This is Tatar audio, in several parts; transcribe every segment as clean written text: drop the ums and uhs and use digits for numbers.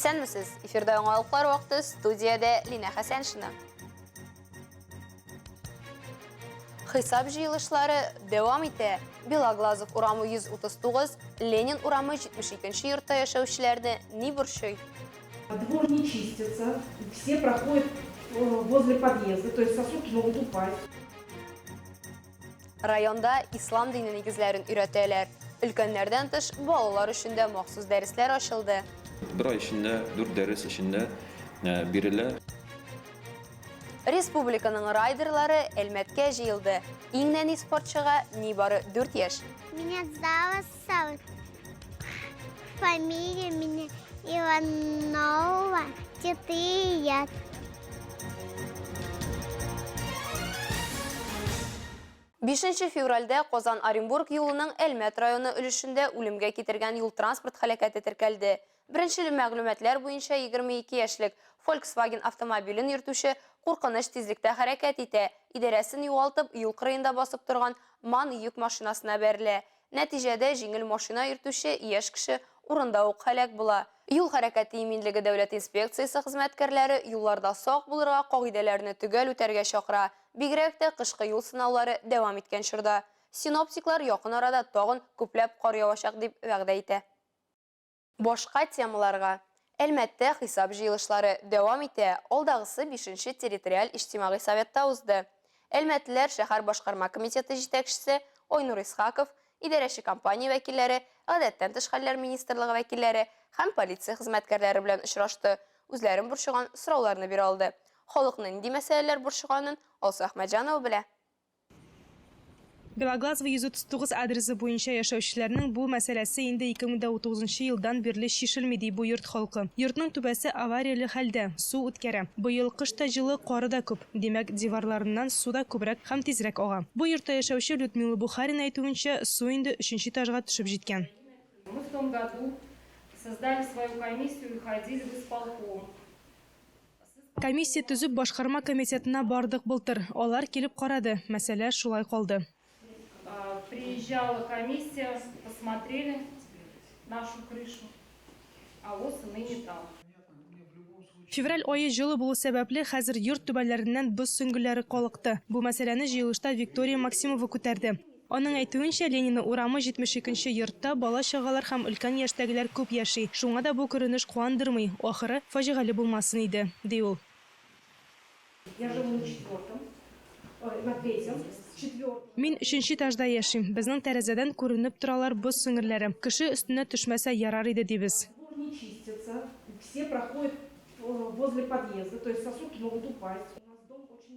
Исәнмесез? Эфирда яңалыклар вакыты, студиядә Лина Хәсәншина. Хисап җыелышлары дәвам итә. Белоглазов урамы 139, Ленин урамы 72-нче йортта яшәүчеләрне ни борчый? Двор не чистится, все проходят возле подъезда, то есть сосуды могут упасть. Районда ислам дине нигезләрен өйрәтәләр. Өлкәннәрдән тыш балалар өчен дә махсус дәресләр ачылды. Bir ay içinde, 4 ders içinde biriler. Республиканың райдерлары Әлмәткә җыелды. Иң нәни спортчыга нибары 4 яшь. Меня зовут фамилия меня Иванова, 4 лет. Бишенче февральдә Казан-Оренбург юлының Әлмәт районы өлешендә үлемгә китергән юл транспорт һәлакәте теркәлде. Беренче мәгълүматлар буенча 22 яшьлек Volkswagen автомобилен йөртүче куркыныч тизлектә хәрәкәт итә. Идарәсен югалтып, юл кырыенда басып торган MAN йөк машинасына бәрелә. Нәтиҗәдә җиңел машина йөртүче яшь кеше урында ук һәлак була. Юл хәрәкәте иминлеге дәүләт инспекциясе хезмәткәрләре юлларда сак булырга кагыйдәләрне төгәл үтәргә чакыра. Бигрәк тә кышкы юл сынаулары дәвам иткән чорда. Синоптиклар якын арада тагын күпләп кар явачак дип вәгъдә итә. Башка темаларга. Әлмәттә хисап җыелышлары дәвам итә. Алдагысы 5-нче территориаль иҗтимагый советта узды. Әлмәтлеләр шәһәр башкарма комитеты җитәкчесе Ойнур Исхаков, идарәче компания вәкилләре, гадәттән тыш хәлләр министрлыгы вәкилләре һәм полиция хезмәткәрләре белән очрашты. Үзләрен борчыган сорауларны бирә алды. Халыкның нинди мәсьәләләр борчыганын Алсу Әхмәтҗанова белә. Белоглазов 139 адресы буенча яшәүчеләрнең бу мәсьәләсе инде 2030 елдан бирле шишелми ди бу йорт халкы. Йортның түбәсе аварияле хәлдә, су үткәрә. Быел кышта җылы, кары да күп. Димәк, диварларыннан су да күбрәк һәм тизрәк ага. Бу йортта яшәүче Людмила Бухарина әйтүенчә, су инде 3-нче этажга төшеп җиткән. Мы в том году создали свою комиссию и ходили в исполком. Комиссия төзүп башкарма комитетына бардык былтыр. Алар килеп карады. Мәсьәлә шулай калды. Приезжала комиссия, посмотрели нашу крышу, а вот и ныне там. Февраль айы җылы булу сәбәпле хәзер йорт түбәләреннән боз сөңгеләре калыкты. Бу мәсьәләне җыелышта Виктория Максимова күтәрде. Аның әйтүенчә, Ленина урамы 72-нче йортта бала-чагалар һәм өлкән яшьтәгеләр күп яши. Шуңа да бу күренеш куандырмый. Ахыры фаҗигале булмасын иде, ди ул. Я живу на 4-м, на 3-м. Мин 3-нче этажда яшим. Безнең тәрәзәдән күренеп торалар боз сөңгеләре. Кеше өстенә төшмәсә ярар иде дибез. Двор не чистится, все проходят возле подъезда, то есть сосуды могут упасть.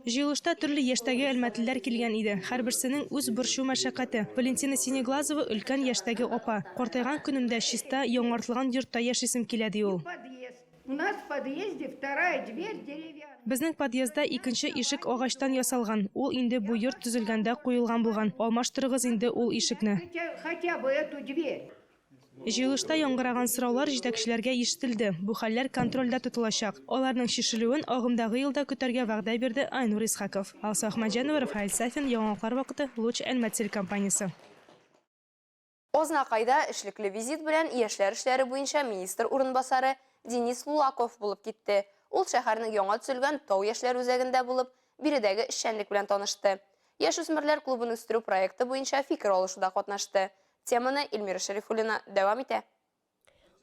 Җыелышта төрле яшьтәге әлмәтлеләр килгән иде. Һәрберсенең үз борчу мәшәкате. Валентина Синеглазова өлкән яшьтәге апа. Картайган көнемдә чиста, яңартылган йортта яшисем килә ди ул. У нас в подъезде вторая дверь деревянная. Безнең подъездда икенче ишек агачтан ясалган. Ул инде бу йорт төзелгәндә куелган булган. Алмаштырыгыз инде ул ишекне. Хотя бы эту дверь. Җыелышта яңгыраган сораулар җитәкчеләргә ишетелде. Бу хәлләр контрольдә тотылачак. Аларның шишелүен агымдагы елда көтәргә вәгъдә бирде Айнур Исхаков. Алсу Әхмәтҗанова, Рафаэль Сафин, яңалыклар вакыты, Луч Әлмәт телекомпаниясе. Ознакайда эшлекле визит белән яшьләр эшләре буенча министр урынбасары Денис Лулаков булып китте. Ул шәһәрнең яңа төзелгән Тау яшьләр үзәгендә булып, биредәге эшчәнлек белән танышты. Яшүсмерләр клубын үстерү проекты буенча фикер алышуда катнашты. Теманы Эльмира Шәрифуллина дәвам итә.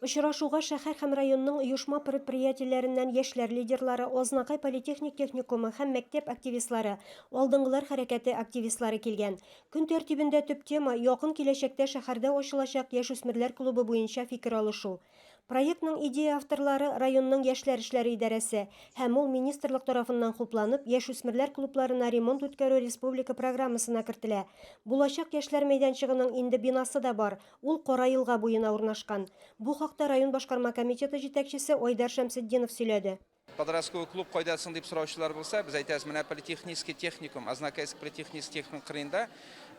Очрашуга шәһәр һәм районның оешма предприятиеләреннән яшьләр лидерлары, Ознакай политехник техникумы һәм мәктәп активистлары, алдынгылар хәрәкәте активистлары килгән. Көн тәртибендә төп тема якын киләчәктә шәһәрдә ачылачак яшүсмерләр клубы буенча фикер алышу. Проектның идея авторлары районның яшьләр эшләре идарәсе һәм ул министрлык тарафыннан хупланып, яшүсмерләр клубларына ремонт үткәрү республика программасына кертелә. Булачак яшьләр мәйданчыгының инде бинасы да бар. Ул Кара елга буена урнашкан. Бу хакта район башкарма комитеты җитәкчесе Айдар Шәмсетдинов сөйләде. Подростковый клуб кайдасын дип сораучылар булса, без әйтәбез, менә политехнический техникум, Ознакайский политехнический техникум кырыенда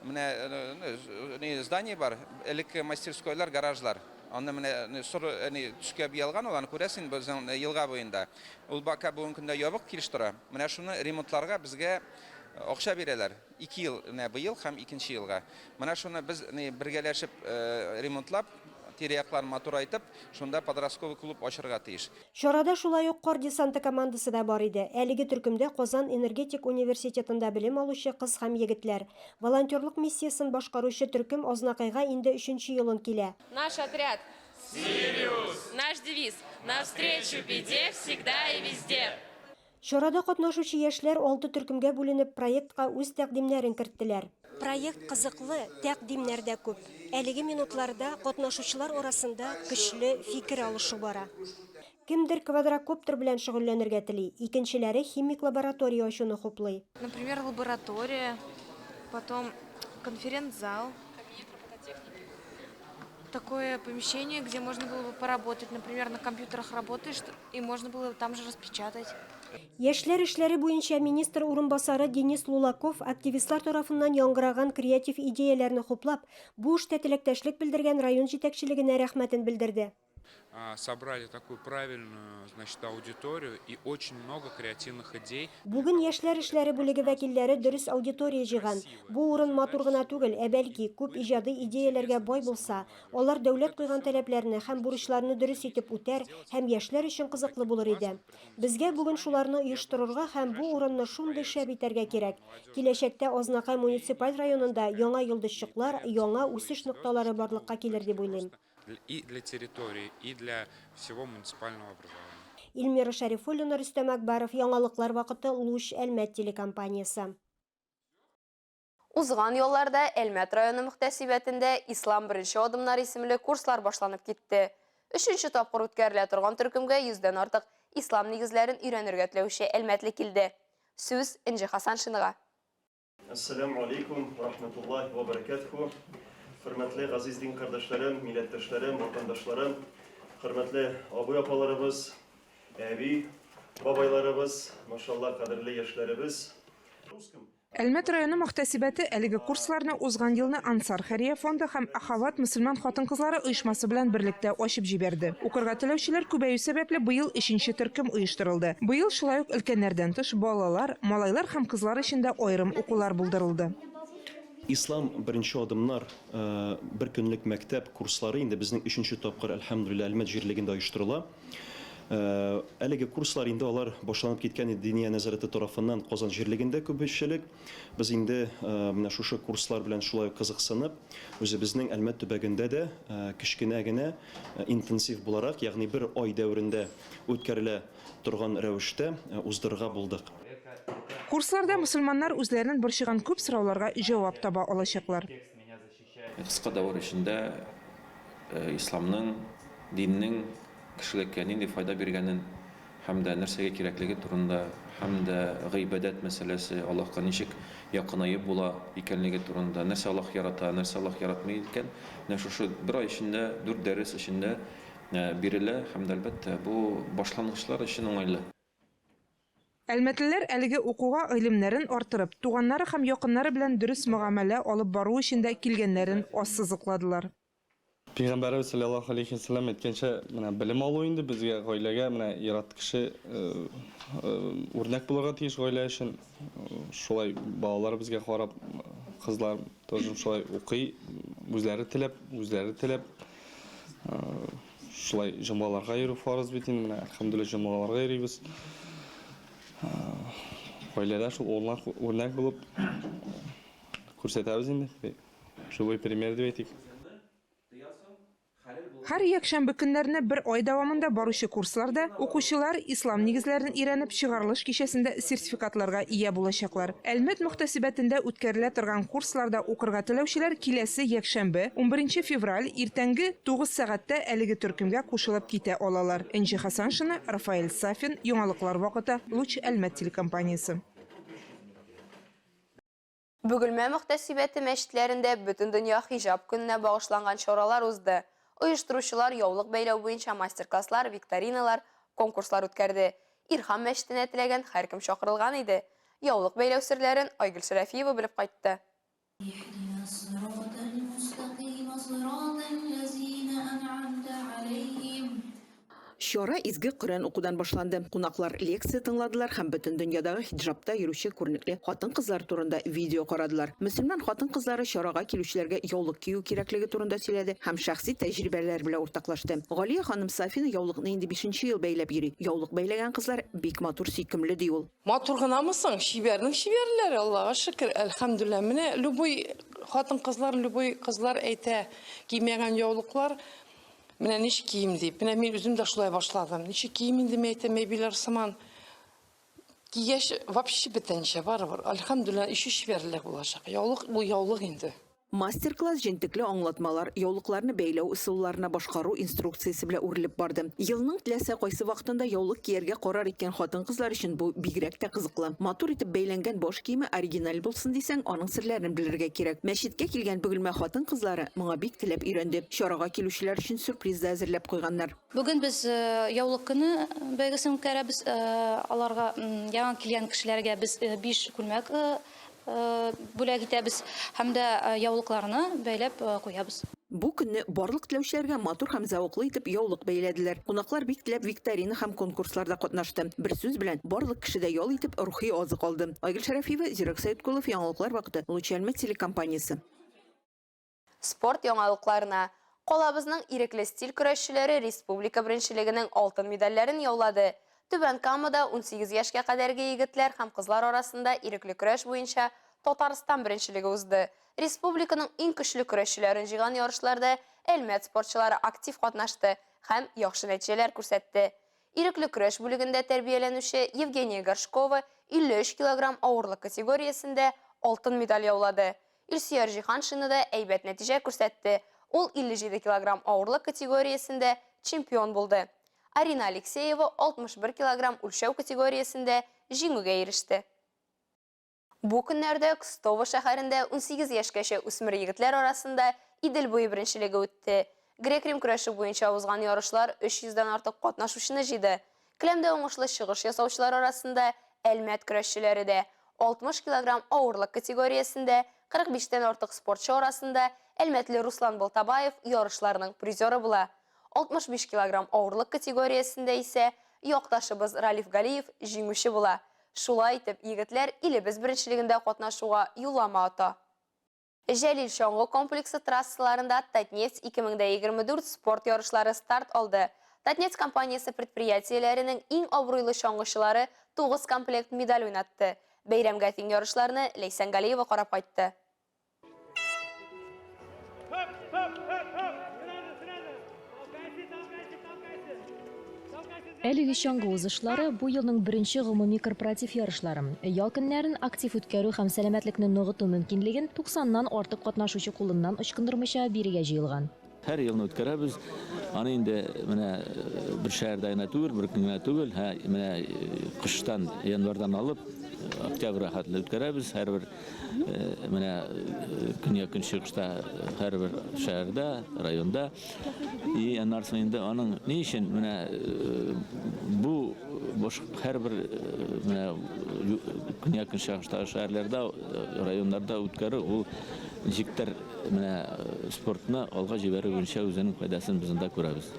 менә здание бар, элекке мастерскойлар, гаражлар. Аны менә сор төшкә биялган, ул аны күрәсен безнең елга буенда. Ул бака бүгенге көндә ябык килеш тора. Менә шуны ремонтларга безгә акча бирәләр. 2 ел, менә быел һәм 2нче елга. Менә шуны без бергәләшеп ремонтлап тириякларын матурайтып, шунда подростковый клуб ачырга тиеш. Чарада шулай ук кар десанты командасы да бар иде. Әлеге төркемдә Казан энергетик университетында белем алучы кыз һәм егетләр. Волонтерлык миссиясын башкаручы төркем Азнакайга инде 3нче елын килә. Наш отряд Сириус. Наш девиз навстречу беде всегда и везде. Чарада катнашучы яшьләр 6 төркемгә бүленеп проектка үз тәкъдимнәрен керттеләр. Проект кызыклы, тәкъдимнәр дә күп. Әлеге минутларда катнашучылар арасында көчле фикер алышу бара. Кемдер квадрокоптер белән шөгыльләнергә тели, икенчеләре химик лаборатория ачуны хуплый. Например, лаборатория, потом конференц-зал. Такое помещение, где можно было бы поработать. Например, на компьютерах работаешь, и можно было там же распечатать. Яшьләр эшләре буенча министр урынбасары Денис Лулаков активистлар тарафыннан яңгыраган креатив идеяләрне хуплап, бу эштә теләктәшлек белдергән район җитәкчелегенә рәхмәтен белдерде. Собрали такую правильную, значит, аудиторию и очень много креативных идей. Бүген яшьләр эшләре бүлеге вәкилләре дөрес аудитория җыйган. Бу урын матур гына түгел, бәлки күп иҗади идеяләргә бай булса, алар дәүләт куйган таләпләрне һәм бурычларны дөрес итеп үтәр һәм яшьләр өчен кызыклы булыр иде. Безгә бүген шуларны оештырырга һәм бу урынны шундый шәп итәргә кирәк. Киләчәктә Азнакай муниципаль районында яңа йолдызчыклар, яңа үсеш нокталары барлыкка килер дип уйлыйм. И для территории, и для всего муниципального образования. Илмира Шәрифуллина, Рөстәм Әкбәров, яңалыклар вакыты, Луч, Әлмәт телекомпаниясы. Узган елларда Әлмәт районы мөхтәсибәтендә Ислам беренче адымнар исемле курслар башланып китте. 3нче тапкыр үткәрелә торган төркемгә 100дән артык ислам нигезләрен өйрәнергә теләүче Әлмәтле килде. Сүз Инҗи Хасаншинга. Ассаламу алейкум, рахматуллахи ва баракатуху. Hürmetli aziz din kardeşlerim, milletteşlerim, vatandaşlarım, hürmetli abu-apalarımız, abi, babaylarımız, maşallah kadirli yaşlarımız. Әлмәт районы мөхтәсибәте әлеге курсларны узган елны Ансар Хәрия фонды һәм Ахават мөселман хатын-кызлары оешмасы белән берлектә ачып җибәрде. Укырга теләүчеләр күбәю сәбәпле быел 3нче төркем оештырылды. Быел шулай ук өлкәннәрдән тыш балалар, малайлар һәм кызлар өчен дә аерым укулар булдырылды. İslam birinci adımlar bir günlük mektep kursları indi bizning 3nче topqir elhamdülillah Әлмәт җирлегендә оештырыла. Әлеге курслар инде алар башланып киткән диния нәзарәте тарафыннан Казан җирлегендә күпчелек. Без инде менә шушы курслар белән шулай кызыксынып, үзебезнең Әлмәт төбәгендә дә кичкенә генә интенсив буларак, ягъни бер ай дәврендә үткәрелә торган рәвештә уздырырга булдык. Курсларда мусульманнар үзләренең борчыган күп сорауларга җавап таба алачаклар. Кыска давыр эчендә исламның, диннең кешелеккә нинди файда биргәнен һәм дә нәрсәгә кирәклеге турында, һәм дә гыйбадәт мәсьәләсе, Аллаһка ничек якынайып була икәнлеге турында, нәрсә Аллаһ ярата, нәрсә Аллаһ яратмый икән, менә шушы бер ай эчендә, 4 дәрес эчендә бирелә һәм дә әлбәттә бу башлангычлар өчен уңайлы. Әлмәтлеләр әлеге укуга гыйлемнәрен артырып, туганнары һәм якыннары белән дөрес мөгамәлә алып бару өчен дә килгәннәрен ассызыкладылар. Пәйгамбәрбез саллаллаһу алейхи ва саллям әйткәнчә, менә белем алу инде безгә гаиләгә, менә ярат кеше үрнәк булырга тиеш гаилә өчен. Шулай балалар безгә карап, кызлар тоже шулай укый, үзләре теләп, шулай җомгаларга йөрү фарыз бит инде, менә әлхәмдүлиллаһ җомгаларга йөрибез. Гаиләдә шул үрнәк булып күрсәтәбез инде. Живой пример дип әйтик. Һәр якшәмбе көннәренә бер ай дәвамында баручы курсларда укучылар ислам нигезләрен өйрәнеп чыгарылыш кичәсендә сертификатларга ия булачаклар. Әлмәт мөхтәсибәтендә үткәрелә торган курсларда укырга теләүчеләр киләсе якшәмбе 11 февраль иртәнге 9 сәгатьтә әлеге төркемгә кушылып китә алалар. Инҗи Хасаншина, Рафаэль Сафин, яңалыклар вакыты, Луч, Әлмәт телекомпаниясе. Бөгелмә мөхтәсибәте мәчетләрендә бөтен дөнья хиҗаб көненә багышланган чаралар узды. Оештыручылар яулык бәйләү буенча мастер-класслар, викториналар, конкурслар үткәрде. Ирхам мәчетенә теләгән һәркем чакырылган иде. Яулык бәйләү серләрен Айгөл Шәрәфиева белеп кайтты. Шара изге Коръән укудан башланды. Кунаклар лекция тыңладылар һәм бөтен дөньядагы хиджабта йөрүче күренекле хатын-кызлар турында видео карадылар. Мөселман хатын-кызлары чарага килүчеләргә яулык кию кирәклеге турында сөйләде һәм шәхси тәҗрибәләр белән уртаклашты. Галия ханым Сафина яулыкны инде 5нче ел бәйләп йөри. Яулык бәйләгән кызлар бик матур сөйкемле ди ул. Матур гынамысың? Шибәрнең шибәрләре, Аллаһка шөкер, әлхәмдүлилләh. Менә любой хатын-кызлар, любой кызлар әйтә, кимәгән яулыклар менә ничек кием дип. Менә мин үзем дә шулай башладым. Ничек кием инде әйтәм, әбиләр сыман. Кигәч вообще бетенчә барыбер. Әлхәмдүлилләh, ише шибәрлек булачак. Яулык бу яулык инде. Мастер-класс җентекле аңлатмалар, яулыкларны бәйләү ысулларына башкару инструкциясе белән үрелеп барды. Елның теләсә кайсы вакытында яулык кияргә карар иткән хатын-кызлар өчен бу бигрәк тә кызыклы. Матур итеп бәйләнгән баш киеме оригиналь булсын дисәң, аның серләрен белергә кирәк. Мәчеткә килгән бөгелмә хатын-кызлары моңа бик теләп өйрәнде. Чарага килүчеләр өчен сюрприз да әзерләп куйганнар. Бүген без яулык көне бәйгесен үткәрәбез. Аларга яңа килгән кешеләргә без 5 күлмәк бүләк итәбез һәм дә яулыкларны бәйләп куябыз. Бу көнне барлык теләүчеләргә матур һәм зәвыклы итеп яулык бәйләделәр. Кунаклар бик теләп викторина һәм конкурсларда катнашты. Бер сүз белән, барлык кеше дә ял итеп рухи азык алды. Айгөл Шәрәфиева, Зирак Сәйдкулов, Яңалыклар вакыты, Лучанма телекомпаниясе. Спорт яңалыкларына. Калабызның ирекле стиль көрәшчеләре республика беренчелегенең алтын медальләрен яулады. Түбән Камада 18 яшькә кадәрге егетләр һәм кызлар арасында ирекле көрәш буенча Татарстан беренчелеге узды. Республиканың иң көчле көрәшчеләрен җыйган ярышларда Әлмәт спортчылары актив катнашты һәм яхшы нәтиҗәләр күрсәтте. Ирекле көрәш бүлегендә тәрбияләнүче Евгения Горшкова 53 кг авырлык категориясендә алтын медаль яулады. Илсөяр Җиһаншина да әйбәт нәтиҗә күрсәтте. Ул 57 кг авырлык категориясендә чемпион булды. Арина Алексеева 61 кг үлчәү категориясендә җиңүгә иреште. Бу көннәрдә Кстово шәһәрендә 18 яшькәчә үсмер егетләр арасында Идел буе беренчелеге үтте. Грек-рим көрәше буенча узган ярышлар 300-дан артык катнашучыны җыйды. Келәмдә уңышлы чыгыш ясаучылар арасында Әлмәт көрәшчеләре дә 60 кг авырлык категориясендә 45-тән артык спортчы арасында Әлмәтле Руслан Балтабаев ярышларның призеры була. 65 кг авырлык категориясендә исә якташыбыз Ралиф Галиев җиңүче була. Шулай итеп, егетләр илебез беренчелегендә катнашуга юллама ата. Жәлил чаңгы комплексы трассаларында Татнефть 2024 спорт ярышлары старт алды. Татнефть компаниясе предприятиеләренең иң абруйлы чаңгычылары 9 комплект медаль уйнатты. Бәйрәмгә тиң ярышларны Ләйсән Галиева карап кайтты. Әлеге чаңгы узышлары бу елның беренче гомуми корпоратив ярышлары. Ял көннәрен актив үткәрү һәм сәламәтлекне ныгыту мөмкинлеген 90-нан артык катнашучы кулыннан ычкындырмыйча бирегә җыелган. Һәр елны үткәрәбез. Аны инде менә бер шәһәрдә генә түгел, бер көнгә түгел, менә кыштан, январьдан алып октябрьгә хәтле үткәрәбез. Һәрбер менә көньяк көнчыгышта һәрбер шәһәрдә, районда. И аннан инде аның ни өчен менә бу һәрбер менә көньяк көнчыгыштагы шәһәрләрдә, районнарда үткәрү ул ничектер менә спортны алга җибәрү буенча үзенең файдасын без анда күрәбез.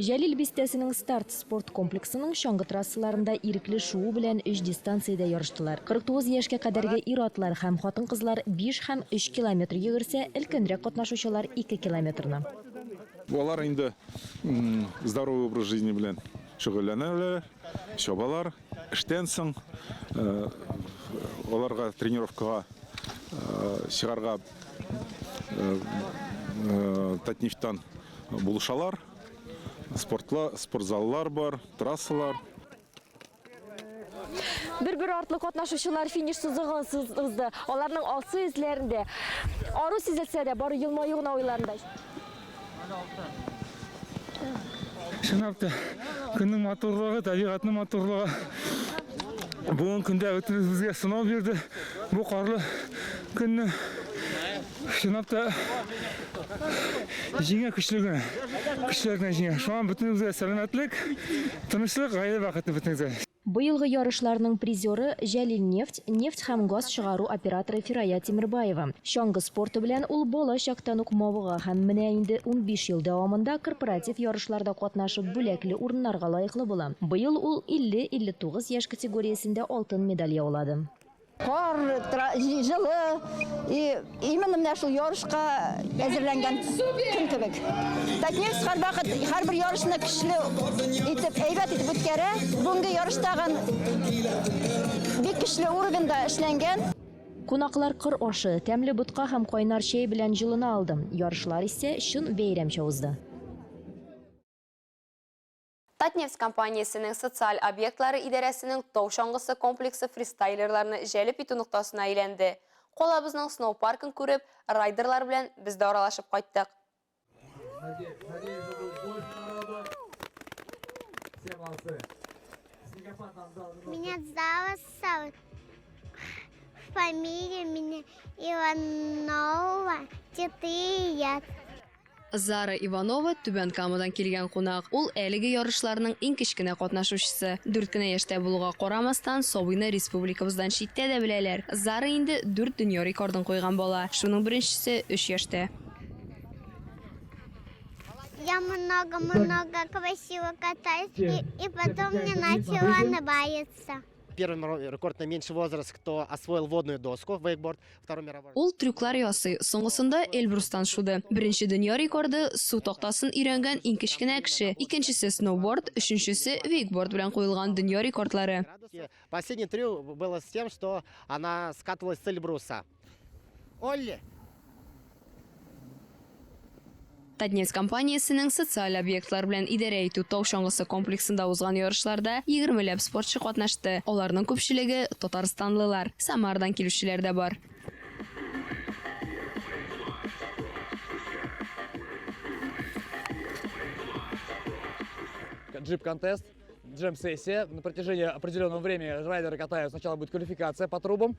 Жәлил бистәсенең старт спорт комплексының чаңгы трассаларында ирекле шуу белән 3 дистанциядә ярыштылар. 49 яшькә кадәрге ир-атлар һәм хатын-кызлар 5 һәм 3 километр йөгерсә, өлкәнрәк катнашучылар 2 километрны. Алар инде здоровый образ жизни белән шөгыльләнәләр, чабалар, эштән соң аларга тренировкага чыгарга Татнефтьтан булышалар. Спортзаллар бар, трассалар. Бер артлы катнашучылар финиш сызыгын сызды. Аларның алсы изләрендә ару сизелсә дә бары елмаю гына уйларында. Шынапты, көннең матурлыгы, табигатьнең матурлыгы. Бүген көндә безгә сынау бирде. Бу карлы көнне шынапты җиңә көчлегенә. Көчләргә җиңә. Шуңа бөтенебезгә сәламәтлек, тынычлык, гаилә бәхете бөтенебезгә. Быелгы ярышларның призеры Жәлил нефть һәм газ чыгару операторы Фирая Тимирбаева. Шаңгы спорты белән ул бала чактан ук мавыга һәм менә инде 15 ел дәвамында корпоратив ярышларда катнашып бүләкле урыннарга лаеклы була. Быел ул 50-59 яшь категориясендә алтын медаль яулады. Қор, жылы, именно менә шул ярышка әзерләнгән көн кебек. Татнефть һәрбер ярышны көчле итеп, әйбәт итеп үткәрә. Бүгенге ярышта бик көчле уровеньда эшләнгән. Кунаклар кыр ашы, тәмле бутка һәм кайнар чәй белән җылына алды. Ярышлар исә шын бәйрәмчә узды. Татнефть компаниясының социаль объектлары идарәсенең тау шаңгысы комплексы фристайлерларны жәлеп итү нуктасына әйләнде. Колабызның сноу-паркын күреп, райдерлар белән без дә аралашып кайттык. Меня зовут фамилия меня Иванова, 4 лет. Зара Иванова Түбән Камадан килгән кунак. Ул әлеге ярышларның иң кечкенә катнашучысы. 4 кенә яшьтә булуга карамастан, Собыйны республикабыздан читтә дә беләләр. Зара инде 4 дөнья рекордын куйган бала. Шуның беренчесе 3 яшьтә. Я много красиво катаюсь, и потом мне начала нравиться. Первый рекорд на меньший возраст, кто освоил водную доску, вейкборд, второй мировой. Ул трюклар ясый. Соңгысында Эльбрустан шуды. Беренче дөнья рекорды су тактасын өйрәнгән иң кечкенә кеше. Икенчесе сноуборд, өченчесе вейкборд белән куелган дөнья рекордлары. Последний трюк было с тем, что она скатывалась с Эльбруса. Олли! Татнефть компаниясының социаль объектлар белән идарә итү тау шаңгысы комплексында узган ярышларда 20ләп спортчы катнашты. Аларның күпчелеге татарстанлылар. Самардан килүчеләр дә бар. Джип-контест, джем-сессия. На протяжении определенного времени райдеры катают. Сначала будет квалификация по трубам.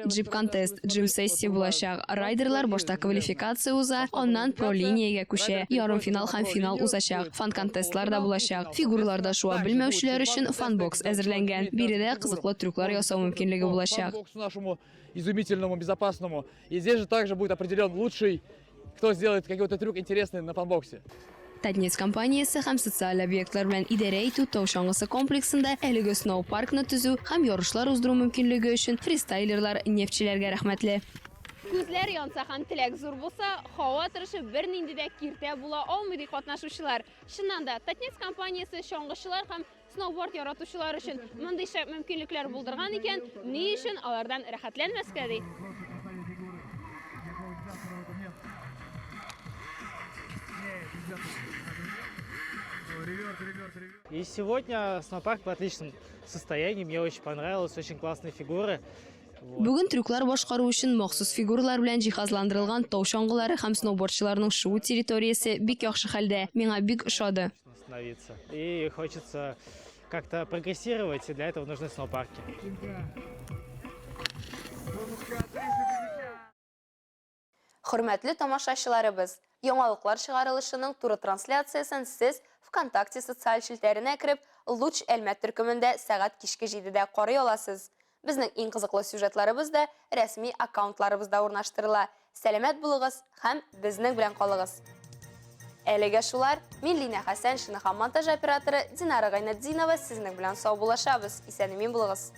Джип-контест, джим-сессия булачак. Райдерлар башта квалификация уза, аннан про линиягә күчә. Ярым финал һәм финал узачак. Фан-контестлар да булачак. Фигураларда шуа белмәүчеләр өчен фан-бокс әзерләнгән. Биредә кызыклы трюклар ясау мөмкинлеге булачак. Фан-боксу нашему изумительному, безопасному. И здесь же также будет определен лучший, кто сделает какой-то трюк интересный на фан-боксе. Татнефть компаниясы һәм социаль объектлар белән идарә итү тау шаңгысы комплексында әлеге сноу-паркны төзү һәм ярышлар уздыру мөмкинлеге өчен фристайлерлар нефтчеләргә рәхмәтле. Күзләр янса һәм теләк зур булса, һава торышы бернинди дә киртә була алмый ди катнашучылар. Чыннан да, Татнефть компаниясе шаңгычылар һәм сноуборд яратучылар өчен мондый шәп мөмкинлекләр булдырган икән, ни өчен алардан рәхәтләнмәскә ди. И сегодня сноупарк в отличном состоянии, мне очень понравилось, очень классные фигуры. Бүген трюклар башкару өчен махсус фигуралар белән җиһазландырылган тау шаңгылары һәм сноубордчыларның шоу территориясе бик яхшы хәлдә. Миңа бик ошады. И хочется как-то прогрессировать, и для этого нужны сноупарки. Хөрмәтле тамашачыларыбыз, яңалыклар чыгарылышының туры трансляциясын сез ВКонтакте социаль челтәренә кереп, Луч Әлмәт төркемендә сәгать кичке 7дә карый аласыз. Безнең иң кызыклы сюжетларыбыз да рәсми аккаунтларыбызда урнаштырыла. Сәламәт булыгыз һәм безнең белән калыгыз. Әлегә шулар, мин Лина Хәсән, һәм монтаж операторы Динара Гайнетдинова сезнең белән сау булашабыз. Исән-имин булыгыз.